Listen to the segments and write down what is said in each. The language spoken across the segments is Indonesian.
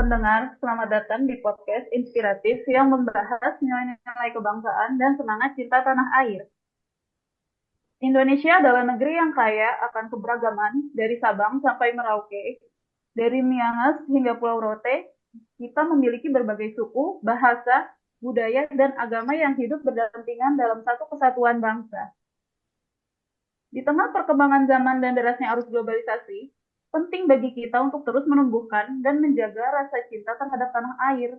pendengar, selamat datang di podcast inspiratif yang membahas nilai-nilai kebangsaan dan semangat cinta tanah air. Indonesia adalah negeri yang kaya akan keberagaman dari Sabang sampai Merauke, dari Miangas hingga Pulau Rote. Kita memiliki berbagai suku, bahasa, budaya, dan agama yang hidup berdampingan dalam satu kesatuan bangsa. Di tengah perkembangan zaman dan derasnya arus globalisasi, penting bagi kita untuk terus menumbuhkan dan menjaga rasa cinta terhadap tanah air.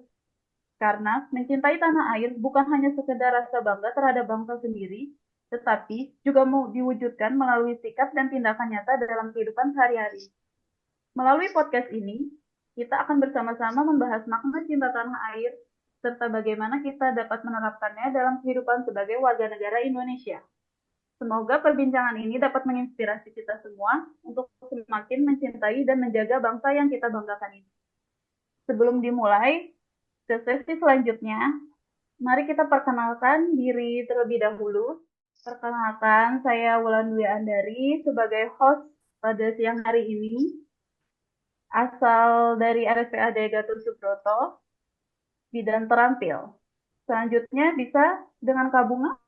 Karena mencintai tanah air bukan hanya sekedar rasa bangga terhadap bangsa sendiri, tetapi juga mau diwujudkan melalui sikap dan tindakan nyata dalam kehidupan sehari-hari. Melalui podcast ini, kita akan bersama-sama membahas makna cinta tanah air, serta bagaimana kita dapat menerapkannya dalam kehidupan sebagai warga negara Indonesia. Semoga perbincangan ini dapat menginspirasi kita semua untuk semakin mencintai dan menjaga bangsa yang kita banggakan ini. Sebelum dimulai ke sesi selanjutnya, mari kita perkenalkan diri terlebih dahulu. Perkenalkan, saya Wulan Dwi Andari sebagai host pada siang hari ini, asal dari RSPAD Gatot Subroto, bidang terampil. Selanjutnya bisa dengan Kak Bunga.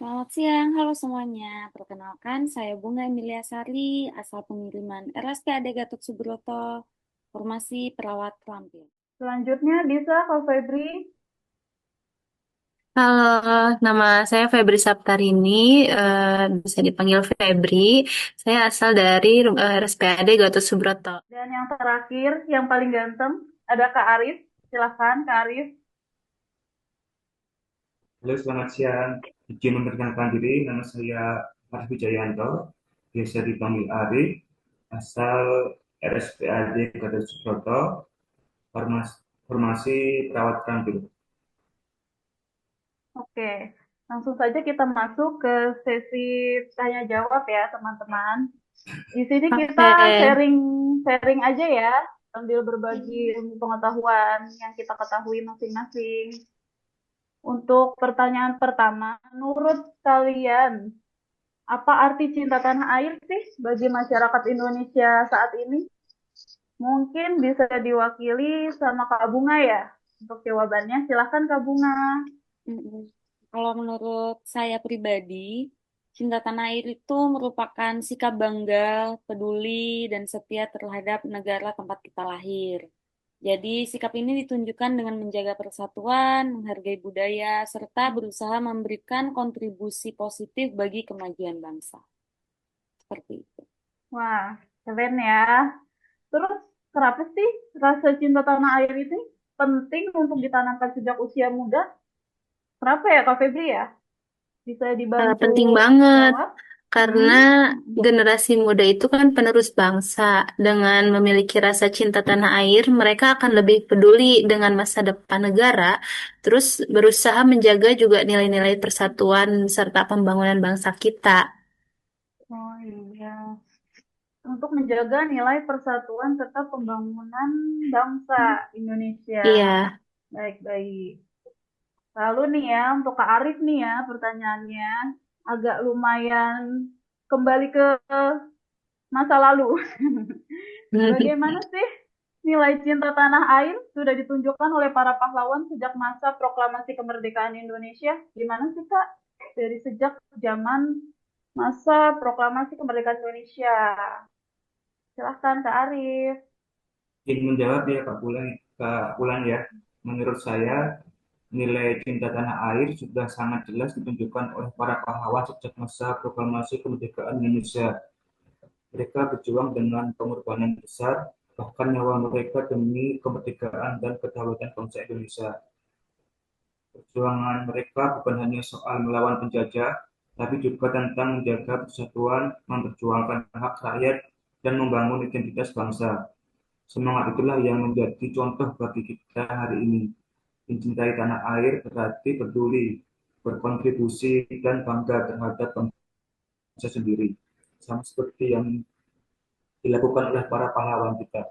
Selamat siang, halo semuanya. Perkenalkan, saya Bunga Emilia Sari, asal pengiriman RSPAD Gatot Subroto, formasi perawat terampil. Selanjutnya bisa Kak Febri. Halo, nama saya Febri Saptarini, bisa dipanggil Febri. Saya asal dari RSPAD Gatot Subroto. Dan yang terakhir, yang paling ganteng, ada Kak Arif. Silahkan Kak Arif. Halo, selamat siang. Izin memperkenalkan diri, nama saya Arif Wijayanto, biasa dipanggil Arif, asal RSPAD Gatot Subroto, formasi perawat terampil. Oke, langsung saja kita masuk ke sesi tanya jawab ya, teman-teman. Di sini kita Oke. sharing aja ya, sambil berbagi ilmu pengetahuan yang kita ketahui masing-masing. Untuk pertanyaan pertama, menurut kalian, apa arti cinta tanah air sih bagi masyarakat Indonesia saat ini? Mungkin bisa diwakili sama Kak Bunga ya. Untuk jawabannya, silahkan Kak Bunga. Mm-mm. Kalau menurut saya pribadi, cinta tanah air itu merupakan sikap bangga, peduli, dan setia terhadap negara tempat kita lahir. Jadi, sikap ini ditunjukkan dengan menjaga persatuan, menghargai budaya, serta berusaha memberikan kontribusi positif bagi kemajuan bangsa. Seperti itu. Wah, keren ya. Terus, kenapa sih rasa cinta tanah air itu penting untuk ditanamkan sejak usia muda? Kenapa ya Kak Febri ya? Bisa dibantu Penting banget jawab? karena Hmm? generasi muda itu kan penerus bangsa. Dengan memiliki rasa cinta tanah air, mereka akan lebih peduli dengan masa depan negara, terus berusaha menjaga juga nilai-nilai persatuan serta pembangunan bangsa kita. Oh iya. Untuk menjaga nilai persatuan serta pembangunan bangsa Indonesia. Iya. Baik-baik. Lalu nih ya, untuk Kak Arif nih ya, pertanyaannya agak lumayan kembali ke masa lalu. Bagaimana sih nilai cinta tanah air sudah ditunjukkan oleh para pahlawan sejak masa proklamasi kemerdekaan Indonesia? Gimana sih Kak? Dari sejak zaman masa proklamasi kemerdekaan Indonesia. Silahkan Kak Arif. Izin menjawab ya Kak Bulan ya. Menurut saya, nilai cinta tanah air sudah sangat jelas ditunjukkan oleh para pahlawan sejak masa proklamasi kemerdekaan Indonesia. Mereka berjuang dengan pengorbanan besar, bahkan nyawa mereka demi kemerdekaan dan kedaulatan bangsa Indonesia. Perjuangan mereka bukan hanya soal melawan penjajah, tapi juga tentang menjaga persatuan, memperjuangkan hak rakyat, dan membangun identitas bangsa. Semangat itulah yang menjadi contoh bagi kita hari ini. Mencintai tanah air berarti peduli, berkontribusi, dan bangga terhadap bangsa sendiri. Sama seperti yang dilakukan oleh para pahlawan kita.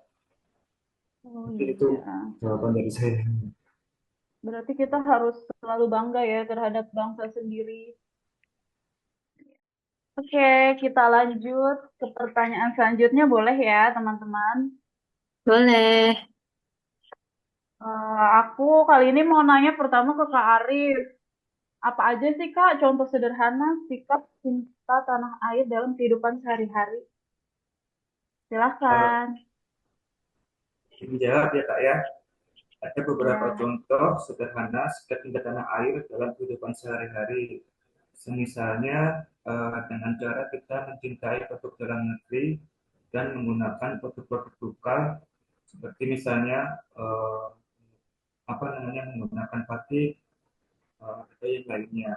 Oh Mungkin itu iya. jawaban dari saya. Berarti kita harus selalu bangga ya terhadap bangsa sendiri. Oke, kita lanjut ke pertanyaan selanjutnya boleh ya, teman-teman? Boleh. Aku kali ini mau nanya pertama ke Kak Arif. Apa aja sih Kak contoh sederhana sikap cinta tanah air dalam kehidupan sehari-hari? Eh, Silahkan. Dijawab ya Kak ya. Ada beberapa Ya, contoh sederhana sikap cinta tanah air dalam kehidupan sehari-hari. Semisalnya dengan cara kita mencintai produk dalam negeri dan menggunakan produk-produk lokal seperti misalnya apa namanya menggunakan batik atau yang lainnya.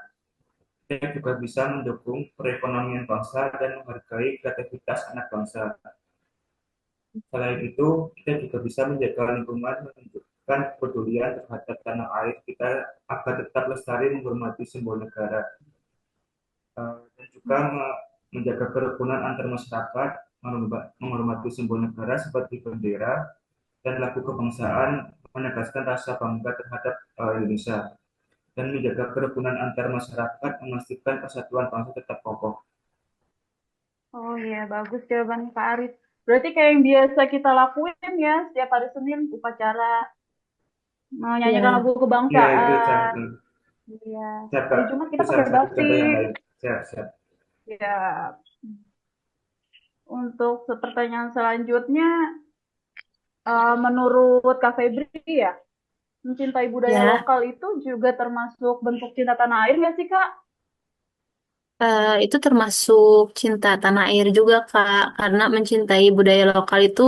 Kita juga bisa mendukung perekonomian bangsa dan menghargai kreativitas anak bangsa. Selain itu, kita juga bisa menjaga lingkungan, menunjukkan kepedulian terhadap tanah air kita agar tetap lestari menghormati simbol negara. Dan juga menjaga kerukunan antar masyarakat, menghormati simbol negara seperti bendera dan lagu kebangsaan, menegaskan rasa bangga terhadap Indonesia, dan menjaga kerukunan antar masyarakat, memastikan persatuan bangsa tetap kokoh. oh iya bagus jawabannya Kak Arif. Berarti kayak yang biasa kita lakuin ya setiap hari Senin upacara menyanyikan Ya, lagu Ya, itu kebangsaan. contoh. Iya. Siap, Hari Kak. Jumat Itu kita salah pakai satu contoh yang batik. lain. Siap, siap. Ya. Untuk pertanyaan selanjutnya, menurut Kak Febri ya, mencintai budaya ya. lokal itu juga termasuk bentuk cinta tanah air nggak sih Kak? Itu termasuk cinta tanah air juga, Kak, karena mencintai budaya lokal itu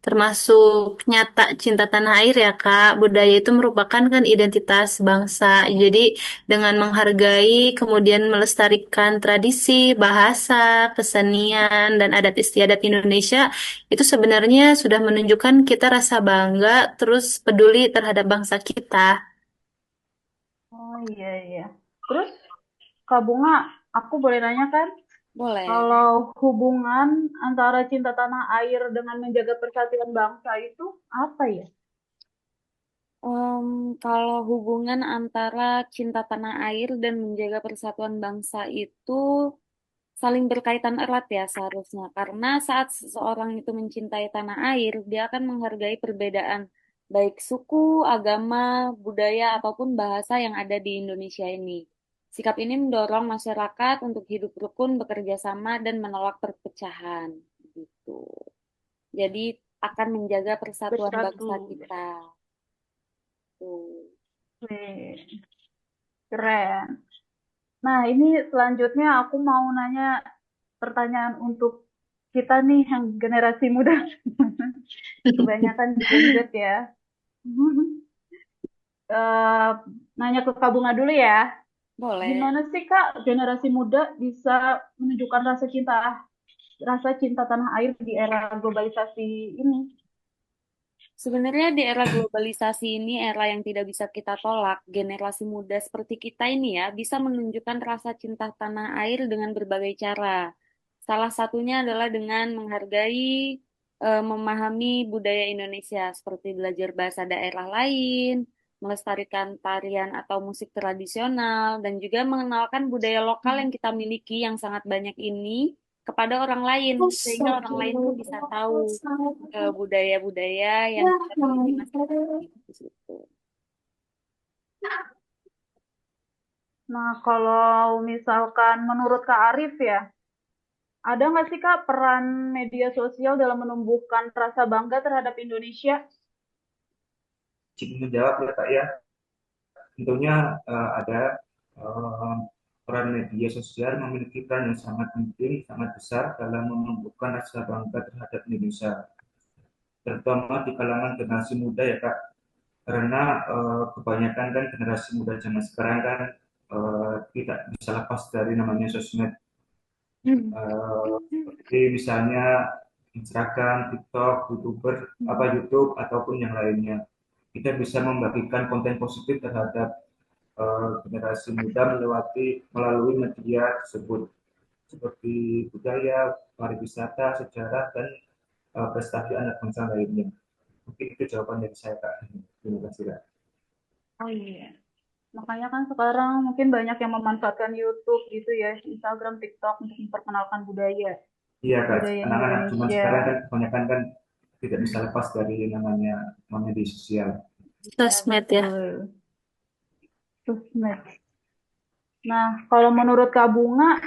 termasuk nyata cinta tanah air ya, Kak. Budaya itu merupakan kan identitas bangsa. Jadi dengan menghargai, kemudian melestarikan tradisi, bahasa, kesenian, dan adat istiadat Indonesia, itu sebenarnya sudah menunjukkan kita rasa bangga, terus peduli terhadap bangsa kita. Oh iya iya. Terus Kak Bunga, aku boleh nanya kan? Boleh. Kalau hubungan antara cinta tanah air dengan menjaga persatuan bangsa itu apa ya? Em, Kalau hubungan antara cinta tanah air dan menjaga persatuan bangsa itu saling berkaitan erat ya seharusnya. Karena saat seseorang itu mencintai tanah air, dia akan menghargai perbedaan baik suku, agama, budaya, ataupun bahasa yang ada di Indonesia ini. Sikap ini mendorong masyarakat untuk hidup rukun, bekerja sama, dan menolak perpecahan. Gitu. Jadi akan menjaga persatuan Bersatu. bangsa kita. Tuh. Wih, keren. Nah, ini selanjutnya aku mau nanya pertanyaan untuk kita nih yang generasi muda. Kebanyakan Gen Z ya. Eh, Nanya ke Kak Bunga dulu ya. Boleh. Gimana sih Kak generasi muda bisa menunjukkan rasa cinta tanah air di era globalisasi ini? Sebenarnya di era globalisasi ini, era yang tidak bisa kita tolak, generasi muda seperti kita ini ya, bisa menunjukkan rasa cinta tanah air dengan berbagai cara. Salah satunya adalah dengan menghargai, memahami budaya Indonesia, seperti belajar bahasa daerah lain, melestarikan tarian atau musik tradisional, dan juga mengenalkan budaya lokal yang kita miliki yang sangat banyak ini kepada orang lain, sehingga orang lain pun bisa tahu budaya-budaya yang kita miliki masing-masing di situ. Nah, kalau misalkan menurut Kak Arif ya, ada nggak sih Kak peran media sosial dalam menumbuhkan rasa bangga terhadap Indonesia? Izin menjawab ya, Kak ya. Tentunya ada eh, peran media sosial memiliki peran yang sangat penting, sangat besar dalam menumbuhkan rasa bangga terhadap Indonesia, terutama di kalangan generasi muda ya, Kak. Karena kebanyakan kan generasi muda zaman sekarang kan tidak bisa lepas dari namanya sosmed. Seperti misalnya Instagram, TikTok, YouTuber, YouTube ataupun yang lainnya. Kita bisa membagikan konten positif terhadap generasi muda melalui media tersebut seperti budaya, pariwisata, sejarah dan prestasi anak bangsa lainnya. Mungkin itu jawaban dari saya, Kak. Terima kasih, Kak. Oh iya. Makanya kan sekarang mungkin banyak yang memanfaatkan YouTube gitu ya, Instagram, TikTok untuk memperkenalkan Iya, Kak. budaya Anak-anak zaman Indonesia. sekarang kan kebanyakan kan tidak bisa lepas dari namanya media sosial. Ya, Sosmed ya. betul. Sosmed. Nah, kalau menurut Kak Bunga,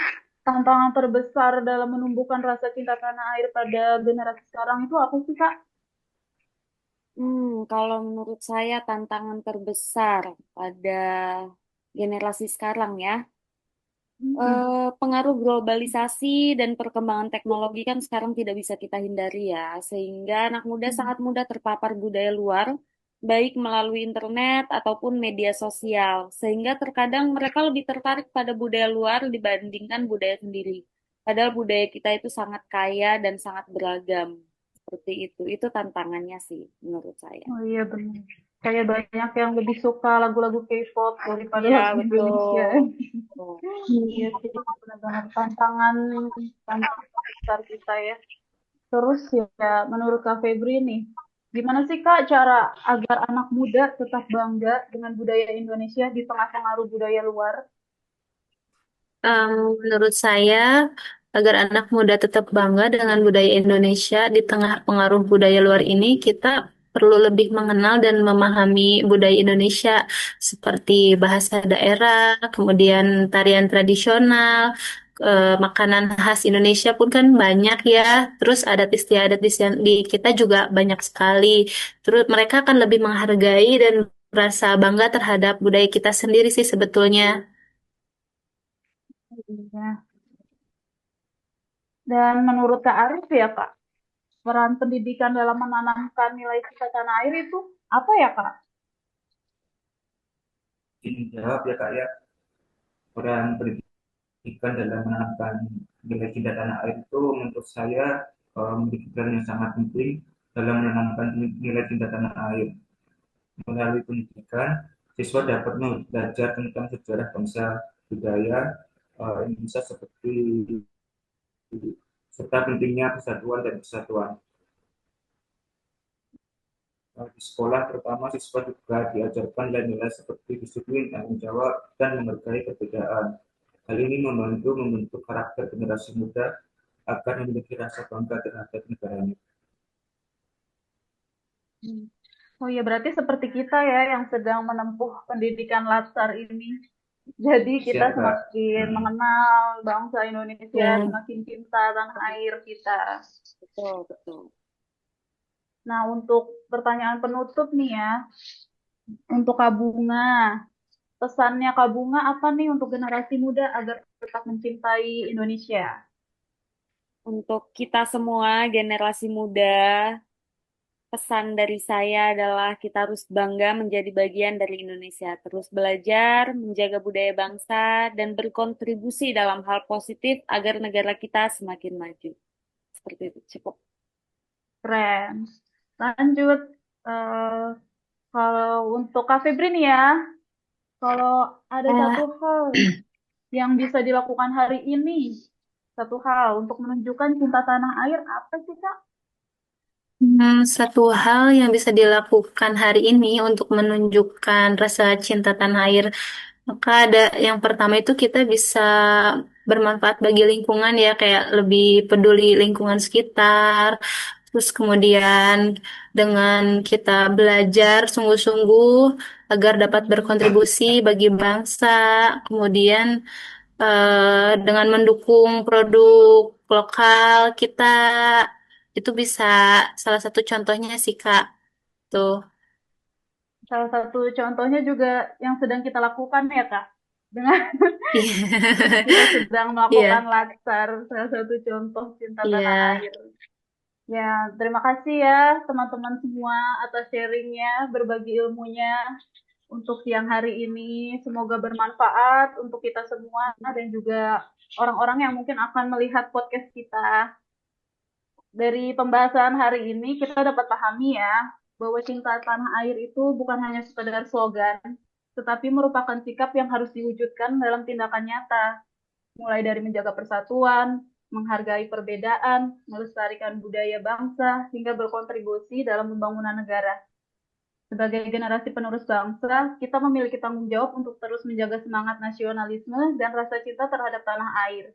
tantangan terbesar dalam menumbuhkan rasa cinta tanah air pada generasi sekarang itu apa sih, Kak? Kalau menurut saya tantangan terbesar pada generasi sekarang ya, Mm-mm. pengaruh globalisasi dan perkembangan teknologi kan sekarang tidak bisa kita hindari ya, sehingga anak muda sangat mudah terpapar budaya luar, baik melalui internet ataupun media sosial, sehingga terkadang mereka lebih tertarik pada budaya luar dibandingkan budaya sendiri. Padahal budaya kita itu sangat kaya dan sangat beragam. Seperti itu. Itu tantangannya sih menurut saya. Oh iya benar. Kayak banyak yang lebih suka lagu-lagu K-pop daripada Iya, lagu Indonesia. betul. Betul. Iya sih, benar-benar tantangan besar kita ya. Terus ya, menurut Kak Febri nih, gimana sih Kak cara agar anak muda tetap bangga dengan budaya Indonesia di tengah pengaruh budaya luar? Em, Menurut saya, agar anak muda tetap bangga dengan budaya Indonesia di tengah pengaruh budaya luar ini, kita perlu lebih mengenal dan memahami budaya Indonesia seperti bahasa daerah, kemudian tarian tradisional, makanan khas Indonesia pun kan banyak ya. Terus adat istiadat di kita juga banyak sekali. Terus mereka akan lebih menghargai dan merasa bangga terhadap budaya kita sendiri sih sebetulnya. Iya. Dan menurut Kak Arif ya Kak, peran pendidikan dalam menanamkan nilai cinta tanah air itu apa ya Kak? Ini jawab ya Kak ya, peran pendidikan dalam menanamkan nilai cinta tanah air itu menurut saya menjadi peran yang sangat penting dalam menanamkan nilai cinta tanah air. Melalui pendidikan, siswa dapat belajar tentang sejarah bangsa, budaya Indonesia seperti serta pentingnya persatuan dan kesatuan. Di sekolah terutama siswa juga diajarkan nilai-nilai seperti disiplin, tanggung jawab, dan menghargai perbedaan. Hal ini membantu membentuk karakter generasi muda agar memiliki rasa bangga terhadap negaranya. Hmm. Oh iya, berarti seperti kita ya yang sedang menempuh pendidikan latsar ini. Jadi kita Siap, Kak. semakin mengenal bangsa Indonesia, Ya. semakin cinta tanah air kita. Betul, betul. Nah, untuk pertanyaan penutup nih ya, untuk Kak Bunga, pesannya Kak Bunga apa nih untuk generasi muda agar tetap mencintai Indonesia? Untuk kita semua generasi muda, pesan dari saya adalah kita harus bangga menjadi bagian dari Indonesia, terus belajar, menjaga budaya bangsa, dan berkontribusi dalam hal positif agar negara kita semakin maju. Seperti itu, cukup. Keren. Lanjut, eh, kalau untuk Kak Febri nih ya, kalau ada satu Eh, hal yang bisa dilakukan hari ini, satu hal untuk menunjukkan cinta tanah air, apa sih Kak? Satu hal yang bisa dilakukan hari ini untuk menunjukkan rasa cinta tanah air, maka ada yang pertama itu kita bisa bermanfaat bagi lingkungan ya, kayak lebih peduli lingkungan sekitar. Terus kemudian dengan kita belajar sungguh-sungguh agar dapat berkontribusi bagi bangsa, kemudian dengan mendukung produk lokal kita itu bisa salah satu contohnya sih Kak tuh. Salah satu contohnya juga yang sedang kita lakukan ya Kak, dengan Iya. kita sedang melakukan Iya, latsar, salah satu contoh cinta tanah iya. air. Ya, terima kasih ya teman-teman semua atas sharingnya, berbagi ilmunya untuk siang hari ini. Semoga bermanfaat untuk kita semua dan juga orang-orang yang mungkin akan melihat podcast kita. Dari pembahasan hari ini kita dapat pahami ya bahwa cinta tanah air itu bukan hanya sekedar slogan, tetapi merupakan sikap yang harus diwujudkan dalam tindakan nyata, mulai dari menjaga persatuan, menghargai perbedaan, melestarikan budaya bangsa, hingga berkontribusi dalam pembangunan negara. Sebagai generasi penerus bangsa, kita memiliki tanggung jawab untuk terus menjaga semangat nasionalisme dan rasa cinta terhadap tanah air.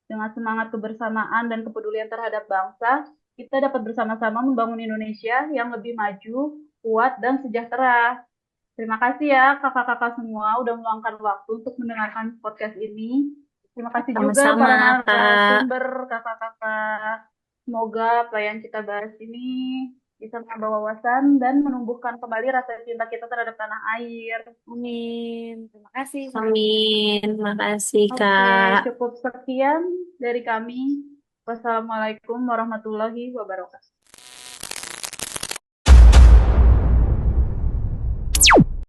Dengan semangat kebersamaan dan kepedulian terhadap bangsa, kita dapat bersama-sama membangun Indonesia yang lebih maju, kuat, dan sejahtera. Terima kasih ya kakak-kakak semua udah meluangkan waktu untuk mendengarkan podcast ini. Terima kasih juga Sama-sama, para Kak. narasumber kakak-kakak. Semoga apa yang kita bahas ini bisa menambah wawasan dan menumbuhkan kembali rasa cinta kita terhadap tanah air. Amin. Terima kasih. Sampai Amin. Makasih, Oke, Kak. cukup sekian dari kami. Wassalamualaikum warahmatullahi wabarakatuh.